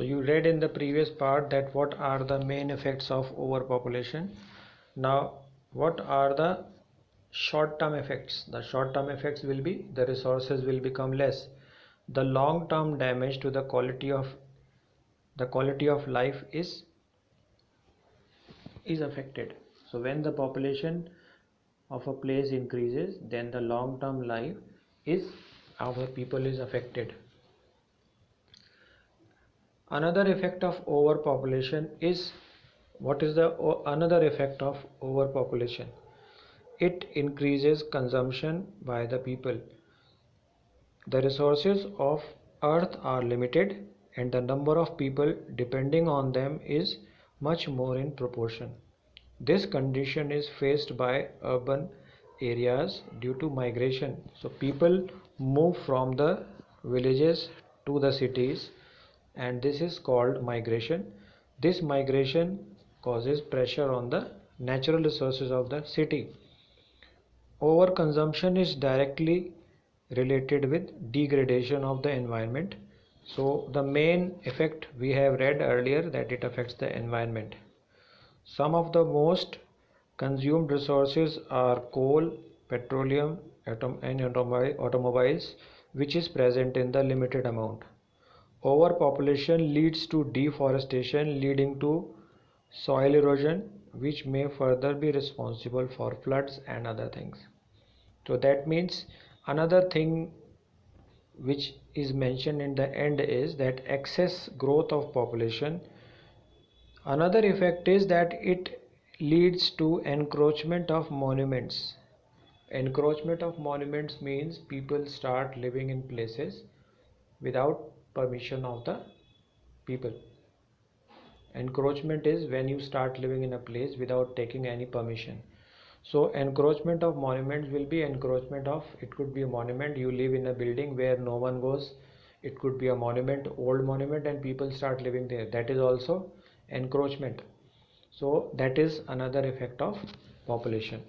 So you read in the previous part that what are the main effects of overpopulation. Now what are the short-term effects? The short-term effects will be the resources will become less. The long-term damage to the quality of life is affected. So when the population of a place increases, then the long-term life is of the people is affected. Another effect of overpopulation is, what is the another effect of overpopulation? It increases consumption by the people. The resources of earth are limited and the number of people depending on them is much more in proportion. This condition is faced by urban areas due to migration. So people move from the villages to the cities, and this is called migration. This migration causes pressure on the natural resources of the city. Overconsumption is directly related with degradation of the environment. So the main effect we have read earlier, that it affects the environment. Some of the most consumed resources are coal, petroleum, and automobiles, which is present in the limited amount. Overpopulation leads to deforestation, leading to soil erosion, which may further be responsible for floods and other things. So that means another thing which is mentioned in the end is that excess growth of population. Another effect is that it leads to encroachment of monuments. Encroachment of monuments means people start living in places without permission of the people. Encroachment is when you start living in a place without taking any permission. So encroachment of monuments will be encroachment of, it could be a monument, you live in a building where no one goes. It could be a monument, old monument, and people start living there. That is also encroachment. So that is another effect of population.